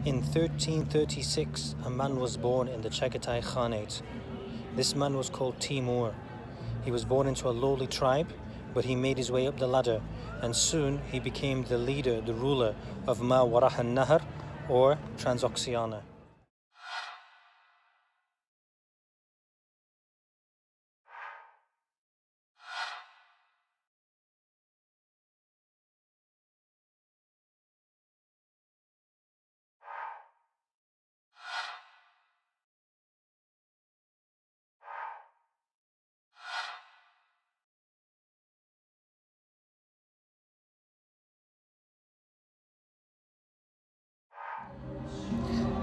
In 1336, a man was born in the Chagatai Khanate. This man was called Timur. He was born into a lowly tribe, but he made his way up the ladder, and soon he became the leader, the ruler of Ma Warah al-Nahar, or Transoxiana.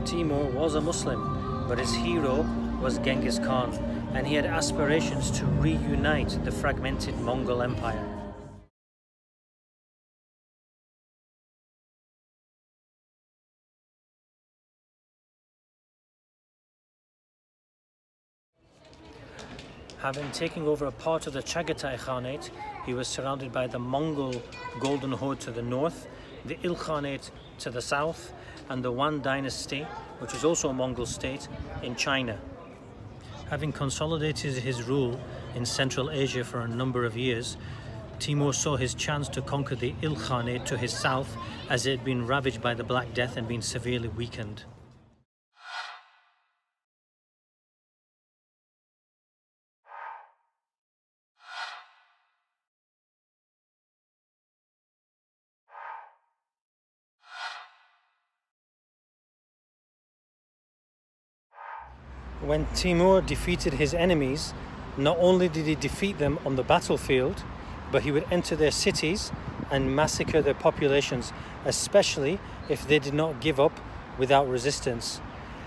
Timur was a Muslim, but his hero was Genghis Khan, and he had aspirations to reunite the fragmented Mongol Empire. Having taken over a part of the Chagatai Khanate, he was surrounded by the Mongol Golden Horde to the north, the Il Khanate to the south, and the Yuan Dynasty, which was also a Mongol state, in China. Having consolidated his rule in Central Asia for a number of years, Timur saw his chance to conquer the Il Khanate to his south, as it had been ravaged by the Black Death and been severely weakened. When Timur defeated his enemies, not only did he defeat them on the battlefield, but he would enter their cities and massacre their populations, especially if they did not give up without resistance.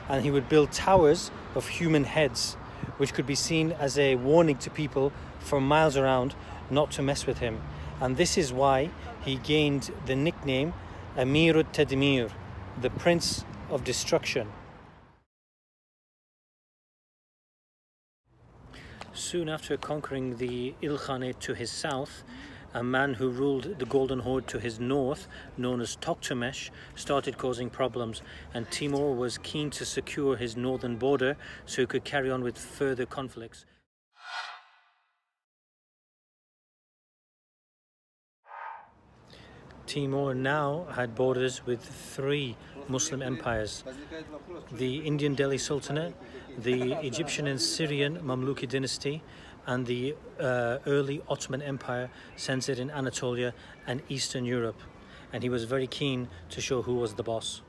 And he would build towers of human heads, which could be seen as a warning to people for miles around not to mess with him. And this is why he gained the nickname Timurid Dynasty, the Prince of Destruction. Soon after conquering the Il Khanate to his south, a man who ruled the Golden Horde to his north, known as Toktamish, started causing problems, and Timur was keen to secure his northern border so he could carry on with further conflicts. Timur now had borders with three Muslim empires: the Indian Delhi Sultanate, the Egyptian and Syrian Mamluki dynasty, and the early Ottoman Empire centered in Anatolia and Eastern Europe. And he was very keen to show who was the boss.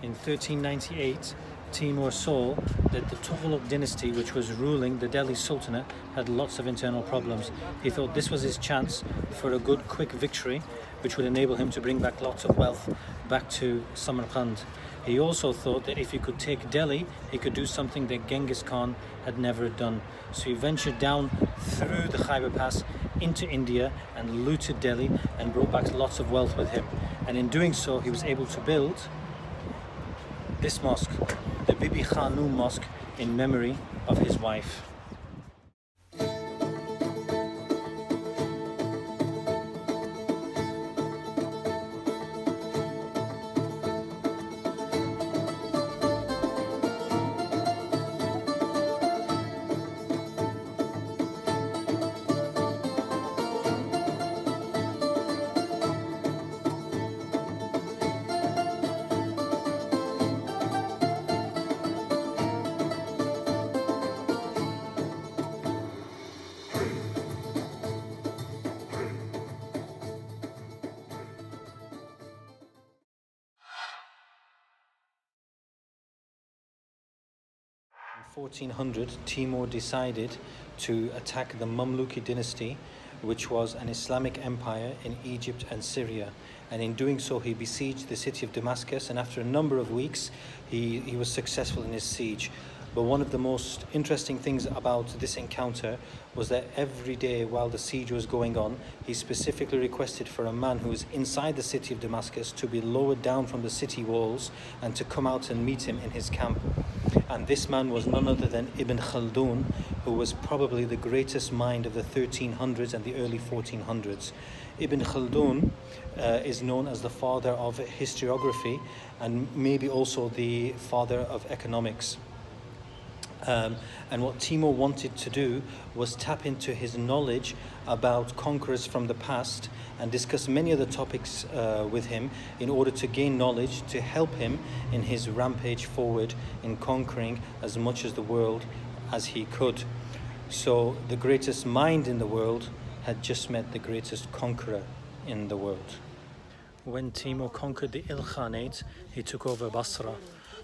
In 1398, Timur saw that the Tughlaq dynasty, which was ruling the Delhi Sultanate, had lots of internal problems. He thought this was his chance for a good, quick victory, which would enable him to bring back lots of wealth back to Samarkand. He also thought that if he could take Delhi, he could do something that Genghis Khan had never done. So he ventured down through the Khyber Pass into India and looted Delhi and brought back lots of wealth with him. And in doing so, he was able to build this mosque, the Bibi Khanum Mosque, in memory of his wife. In 1400, Timur decided to attack the Mamluki dynasty, which was an Islamic empire in Egypt and Syria. And in doing so, he besieged the city of Damascus, and after a number of weeks, he was successful in his siege. But one of the most interesting things about this encounter was that every day while the siege was going on, he specifically requested for a man who was inside the city of Damascus to be lowered down from the city walls and to come out and meet him in his camp. And this man was none other than Ibn Khaldun, who was probably the greatest mind of the 1300s and the early 1400s. Ibn Khaldun is known as the father of historiography and maybe also the father of economics. And what Timur wanted to do was tap into his knowledge about conquerors from the past and discuss many other topics with him in order to gain knowledge to help him in his rampage forward in conquering as much of the world as he could. So the greatest mind in the world had just met the greatest conqueror in the world. When Timur conquered the Ilkhanate, he took over Basra.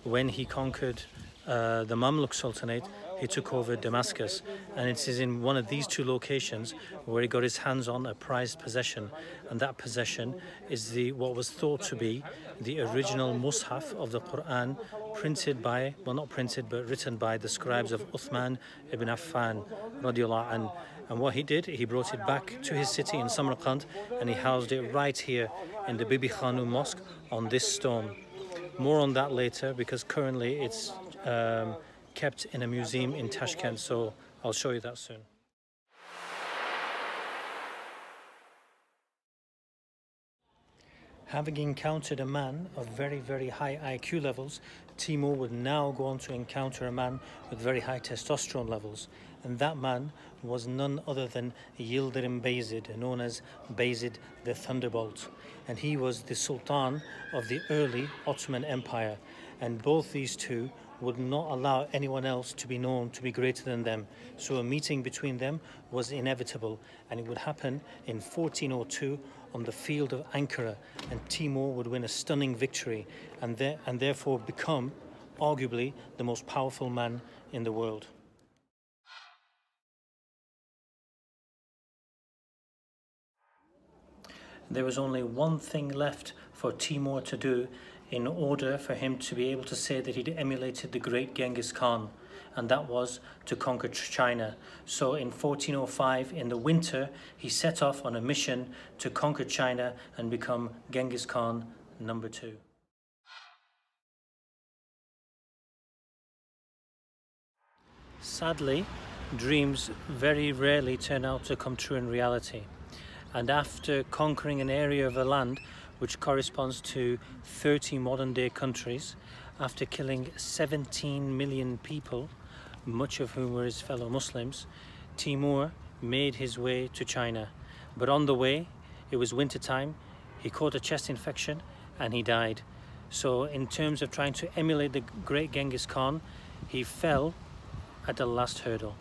When he conquered the Mamluk Sultanate, he took over Damascus, and it is in one of these two locations where he got his hands on a prized possession, and that possession is what was thought to be the original Mus'haf of the Quran, printed by, well, not printed but written by the scribes of Uthman ibn Affan radiallahu anh. And what he did, he brought it back to his city in Samarkand, and he housed it right here in the Bibi Khanum Mosque on this stone. More on that later, because currently it's kept in a museum in Tashkent, so I'll show you that soon. Having encountered a man of very, very high IQ levels, Timur would now go on to encounter a man with very high testosterone levels, and that man was none other than Yildirim Bayezid, known as Bayezid the Thunderbolt, and he was the Sultan of the early Ottoman Empire, and both these two would not allow anyone else to be known to be greater than them. So a meeting between them was inevitable, and it would happen in 1402 on the field of Ankara, and Timur would win a stunning victory and therefore become arguably the most powerful man in the world. There was only one thing left for Timur to do in order for him to be able to say that he'd emulated the great Genghis Khan, and that was to conquer China. So in 1405, in the winter, he set off on a mission to conquer China and become Genghis Khan #2. Sadly, dreams very rarely turn out to come true in reality. And after conquering an area of a land which corresponds to 30 modern-day countries, after killing 17 million people, much of whom were his fellow Muslims, Timur made his way to China. But on the way, it was winter time, he caught a chest infection and he died. So in terms of trying to emulate the great Genghis Khan, he fell at the last hurdle.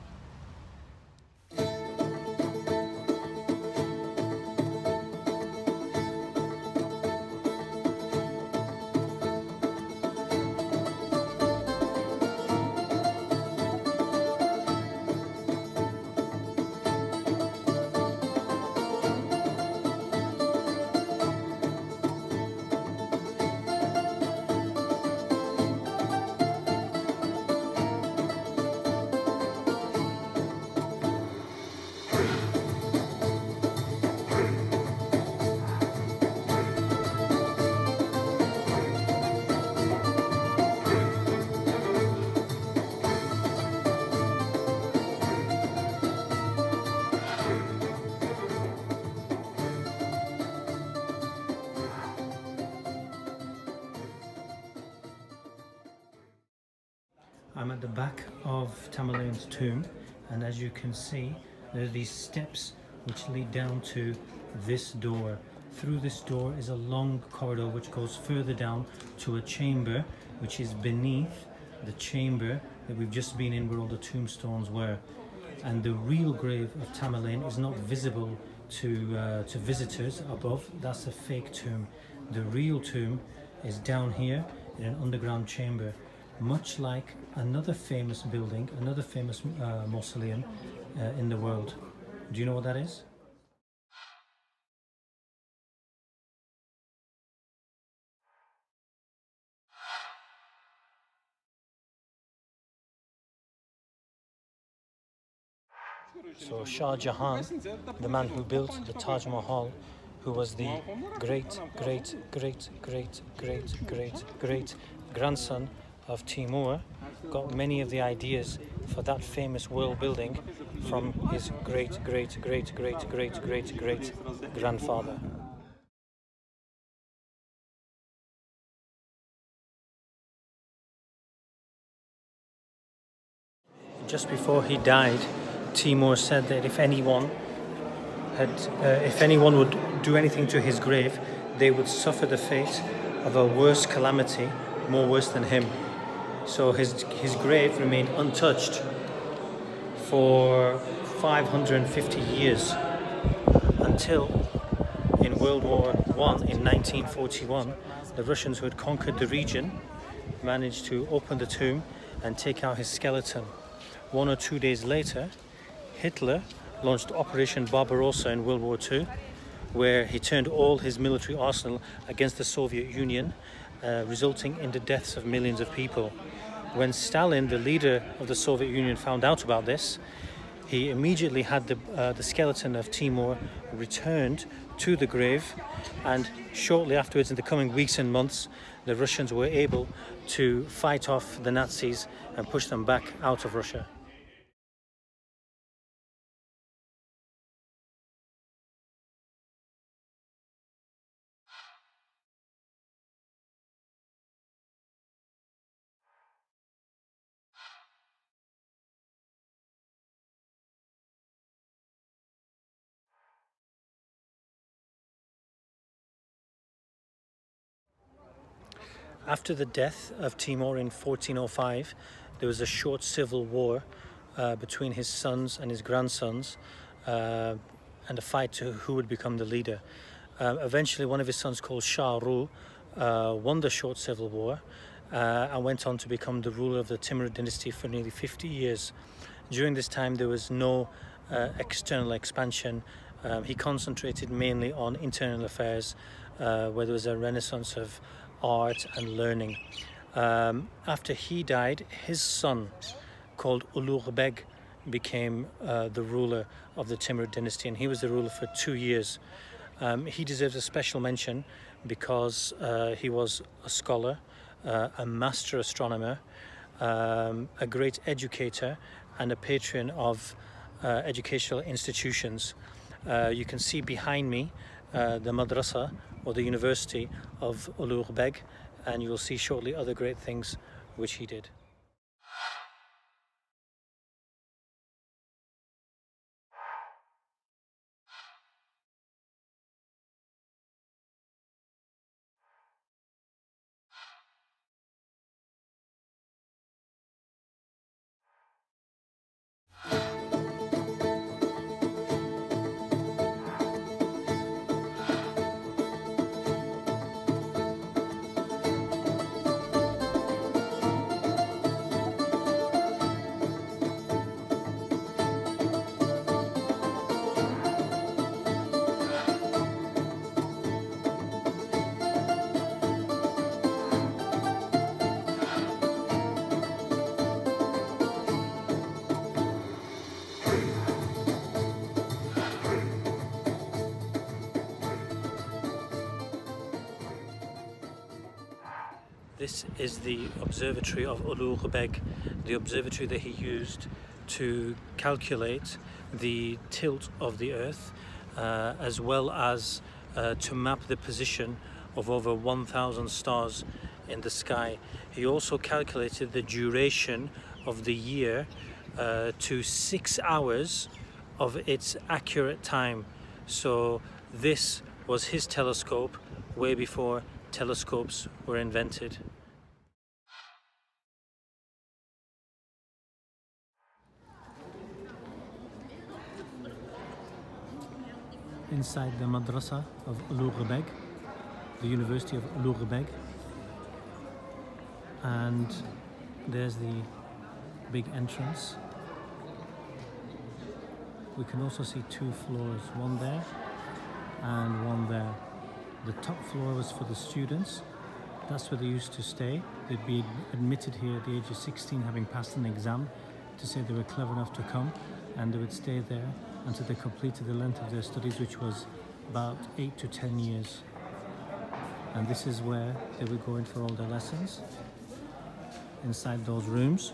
I'm at the back of Tamerlane's tomb, and as you can see, there are these steps which lead down to this door. Through this door is a long corridor which goes further down to a chamber which is beneath the chamber that we've just been in where all the tombstones were. And the real grave of Tamerlane is not visible to visitors above. That's a fake tomb. The real tomb is down here in an underground chamber, much like another famous building, another famous mausoleum in the world. Do you know what that is? So Shah Jahan, the man who built the Taj Mahal, who was the great grandson of Timur got many of the ideas for that famous world building from his great grandfather. Just before he died, Timur said that if anyone would do anything to his grave, they would suffer the fate of a worse calamity, more worse than him. So his grave remained untouched for 550 years until in World War I in 1941, the Russians who had conquered the region managed to open the tomb and take out his skeleton. 1 or 2 days later, Hitler launched Operation Barbarossa in World War II, where he turned all his military arsenal against the Soviet Union, resulting in the deaths of millions of people. When Stalin, the leader of the Soviet Union, found out about this, he immediately had the skeleton of Timur returned to the grave, and shortly afterwards, in the coming weeks and months, the Russians were able to fight off the Nazis and push them back out of Russia. After the death of Timur in 1405, there was a short civil war between his sons and his grandsons, and a fight to who would become the leader. Eventually, one of his sons, called Shah Jahan, won the short civil war and went on to become the ruler of the Timurid Dynasty for nearly 50 years. During this time, there was no external expansion. He concentrated mainly on internal affairs, where there was a renaissance of art and learning. After he died, his son, called Ulugh Beg, became the ruler of the Timurid dynasty, and he was the ruler for 2 years. He deserves a special mention because he was a scholar, a master astronomer, a great educator, and a patron of educational institutions. You can see behind me the madrasa, or the university of Ulugh Beg, and you will see shortly other great things which he did. This is the observatory of Ulugh Beg, the observatory that he used to calculate the tilt of the earth, as well as to map the position of over 1,000 stars in the sky. He also calculated the duration of the year to 6 hours of its accurate time. So this was his telescope way before telescopes were invented. Inside the madrasa of Ulugh Beg, the University of Ulugh Beg, and there's the big entrance. We can also see 2 floors, one there and one there. The top floor was for the students. That's where they used to stay. They'd be admitted here at the age of 16, having passed an exam, to say they were clever enough to come, and they would stay there until they completed the length of their studies, which was about 8 to 10 years. And this is where they would go in for all their lessons. inside those rooms.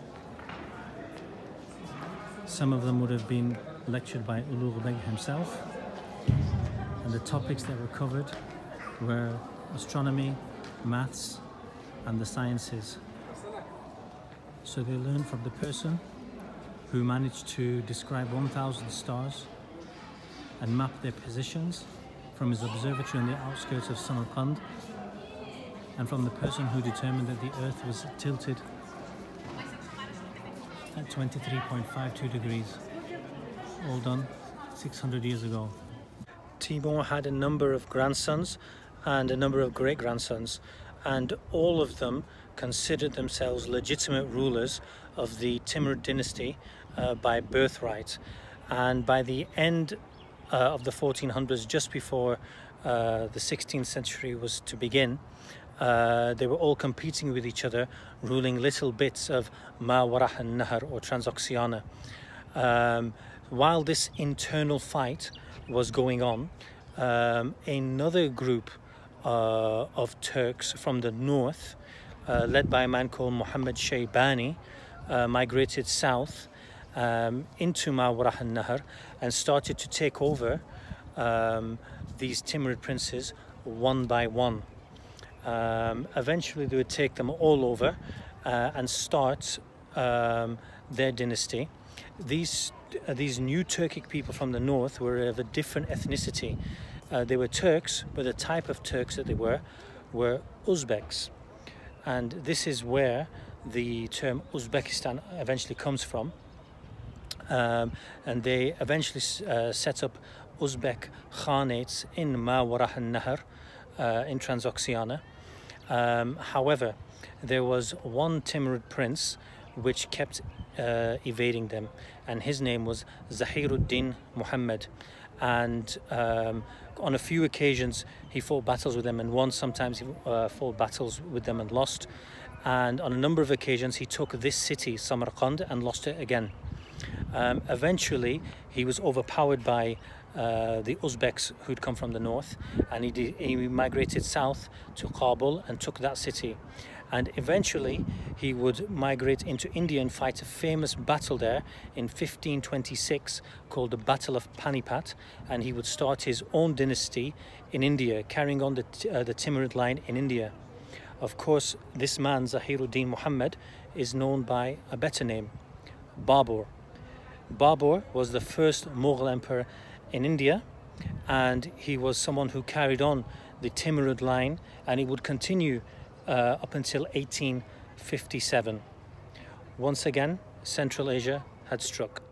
Some of them would have been lectured by Ulugh Beg himself, and the topics that were covered were astronomy, maths, and the sciences. So they learned from the person who managed to describe 1,000 stars and map their positions from his observatory on the outskirts of Samarkand, and from the person who determined that the Earth was tilted at 23.52 degrees, all done 600 years ago. Timur had a number of grandsons and a number of great-grandsons, and all of them considered themselves legitimate rulers of the Timurid Dynasty by birthright. And by the end of the 1400s, just before the 16th century was to begin, they were all competing with each other, ruling little bits of Ma Warah al-Nahr, or Transoxiana. While this internal fight was going on, another group of Turks from the north, led by a man called Muhammad Shaybani, migrated south into Ma Warah al-Nahr and started to take over these Timurid princes one by one. Eventually they would take them all over and start their dynasty. These new Turkic people from the north were of a different ethnicity. They were Turks, but the type of Turks that they were Uzbeks. And this is where the term Uzbekistan eventually comes from. And they eventually set up Uzbek Khanates in Ma Warah al-Nahr in Transoxiana. However, there was one Timurid prince which kept evading them, and his name was Zahiruddin Muhammad. And on a few occasions he fought battles with them and won. Sometimes he fought battles with them and lost. And on a number of occasions he took this city, Samarkand, and lost it again. Eventually he was overpowered by the Uzbeks who'd come from the north, and he migrated south to Kabul and took that city. And eventually he would migrate into India and fight a famous battle there in 1526 called the Battle of Panipat, and he would start his own dynasty in India, carrying on the Timurid line in India. Of course, this man, Zahiruddin Muhammad, is known by a better name, Babur. Babur was the first Mughal emperor in India, and he was someone who carried on the Timurid line, and he would continue up until 1857. Once again, Central Asia had struck.